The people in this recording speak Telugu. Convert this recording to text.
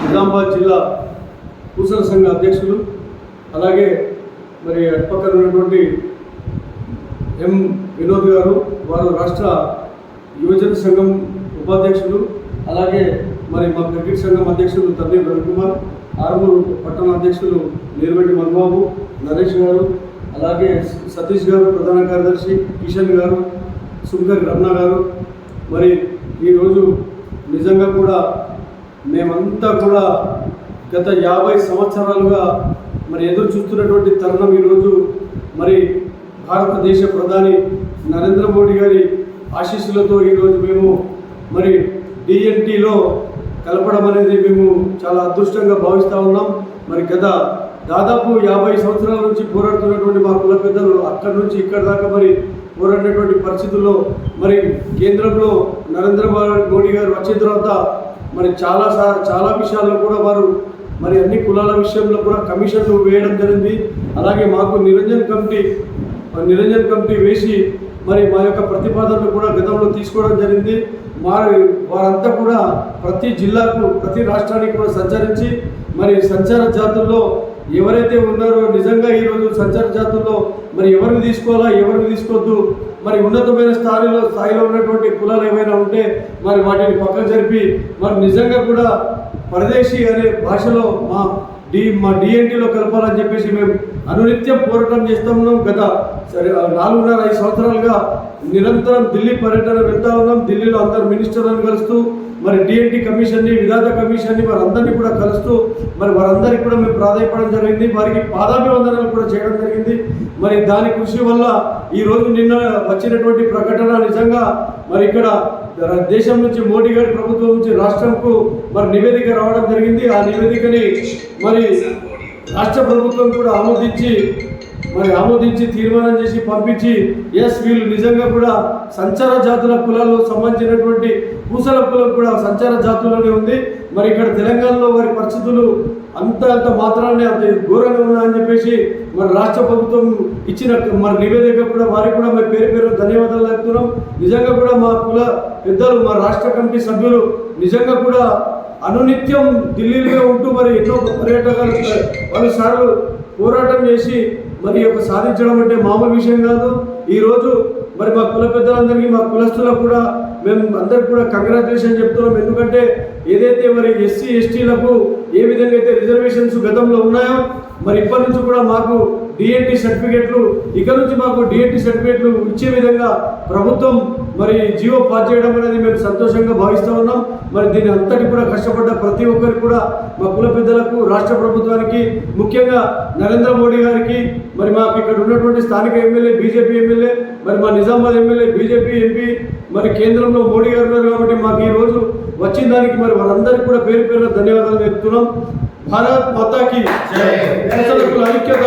నిజామాబాద్ జిల్లా పూసల సంఘ అధ్యక్షులు, అలాగే మరి అటుపక్కన ఉన్నటువంటి ఎం వినోద్ గారు, వారు రాష్ట్ర యువజన సంఘం ఉపాధ్యక్షులు, అలాగే మరి మా క్రికెట్ సంఘం అధ్యక్షులు తల్లి రవికుమార్, ఆర్మూరు పట్టణ అధ్యక్షులు నీరువెడ్డి మన్బాబు, నరేష్ గారు, అలాగే సతీష్ గారు ప్రధాన కార్యదర్శి, కిషన్ గారు, సుందర్ రమణ గారు. మరి ఈరోజు నిజంగా కూడా మేమంతా కూడా గత 50 సంవత్సరాలుగా మరి ఎదురు చూస్తున్నటువంటి తరుణం ఈరోజు మరి భారతదేశ ప్రధాని నరేంద్ర మోడీ గారి ఆశీస్సులతో ఈరోజు మేము మరి డిఎన్టీలో కలపడం అనేది మేము చాలా అదృష్టంగా భావిస్తూ ఉన్నాం. మరి గత దాదాపు 50 సంవత్సరాల నుంచి పోరాడుతున్నటువంటి మా కుల పెద్దలు అక్కడి నుంచి ఇక్కడ దాకా మరి పోరాడినటువంటి పరిస్థితుల్లో మరి కేంద్రంలో నరేంద్ర మోడీ గారు వచ్చిన తర్వాత మరి చాలా విషయాల్లో కూడా వారు మరి అన్ని కులాల విషయంలో కూడా కమిషన్లు వేయడం జరిగింది. అలాగే మాకు నిరంజన్ కమిటీ వేసి మరి మా యొక్క ప్రతిపాదనలు కూడా గతంలో తీసుకోవడం జరిగింది. వారంతా కూడా ప్రతి జిల్లాకు, ప్రతి రాష్ట్రానికి కూడా సంచరించి మరి సంచార జాతుల్లో ఎవరైతే ఉన్నారో నిజంగా ఈరోజు సంచార జాతుల్లో మరి ఎవరిని తీసుకోవాలా, ఎవరిని తీసుకోవద్దు, మరి ఉన్నతమైన స్థాయిలో ఉన్నటువంటి కులాలు ఏమైనా ఉంటే మరి వాటిని పక్కన జరిపి మరి నిజంగా కూడా పరదేశీ అనే భాషలో మా డిఎన్టీలో కలపాలని చెప్పేసి మేము అనునిత్యం పోరాటం చేస్తూ ఉన్నాం. గత 4.5 సంవత్సరాలుగా నిరంతరం ఢిల్లీ పర్యటన వెళ్తూ ఉన్నాం. ఢిల్లీలో అందరు మినిస్టర్లను కలుస్తూ మరి డిఎన్టీ కమిషన్ని, విధాత కమిషన్ని వారందరినీ కూడా కలుస్తూ మరి వారందరికీ కూడా మేము ప్రాధాన్యపడడం జరిగింది. వారికి పాదాభివందనాలు కూడా చేయడం జరిగింది. మరి దాని కృషి వల్ల ఈరోజు నిన్న వచ్చినటువంటి ప్రకటన నిజంగా మరి ఇక్కడ దేశం నుంచి మోడీ గారి ప్రభుత్వం నుంచి రాష్ట్రంకు మరి నివేదిక రావడం జరిగింది. ఆ నివేదికని మరి రాష్ట్ర ప్రభుత్వం కూడా ఆమోదించి తీర్మానం చేసి పంపించి వీళ్ళు నిజంగా కూడా సంచార జాతుల కులాల్లో సంబంధించినటువంటి పూసల కులం కూడా సంచార జాతుల్లోనే ఉంది. మరి ఇక్కడ తెలంగాణలో వారి పరిస్థితులు అంత మాత్రాన్ని అంత ఘోరంగా ఉన్నాయని చెప్పేసి మరి రాష్ట్ర ప్రభుత్వం ఇచ్చిన మరి నివేదిక కూడా వారికి కూడా మేము పేరు ధన్యవాదాలు చెప్తున్నాం. నిజంగా కూడా మా కుల పెద్దలు, మా రాష్ట్ర కమిటీ సభ్యులు నిజంగా కూడా అనునిత్యం ఢిల్లీలో ఉంటూ మరి ఎన్నో పర్యటనలు పలుసార్లు పోరాటం చేసి మరి యొక్క సాధించడం అంటే మామూలు విషయం కాదు. ఈరోజు మరి మా కుల పెద్దలందరికీ, మా కులస్తులకు కూడా మేము అందరికి కూడా కంగ్రాచులేషన్ చెప్తున్నాం. ఎందుకంటే ఏదైతే మరి ఎస్సీ ఎస్టీలకు ఏ విధంగా అయితే రిజర్వేషన్స్ గతంలో ఉన్నాయో మరి ఇప్పటి నుంచి కూడా మాకు డిఎన్టీ సర్టిఫికేట్లు ఇచ్చే విధంగా ప్రభుత్వం మరి జీవో పాస్ చేయడం అనేది మేము సంతోషంగా భావిస్తూ ఉన్నాం. మరి దీని అంతటి కూడా కష్టపడ్డ ప్రతి ఒక్కరికి కూడా మా కుల పెద్దలకు, రాష్ట్ర ప్రభుత్వానికి, ముఖ్యంగా నరేంద్ర మోడీ గారికి, మరి మాకు ఇక్కడ ఉన్నటువంటి స్థానిక ఎమ్మెల్యే, బీజేపీ ఎమ్మెల్యే, మరి మా నిజామాబాద్ ఎమ్మెల్యే, బీజేపీ ఎంపీ, మరి కేంద్రంలో మోడీ గారు ఉన్నారు కాబట్టి మాకు ఈరోజు వచ్చిన దానికి మరి వారందరికీ కూడా పేరు ధన్యవాదాలు చెప్తున్నాం. భారత్ మాతాకి ఐక్యత.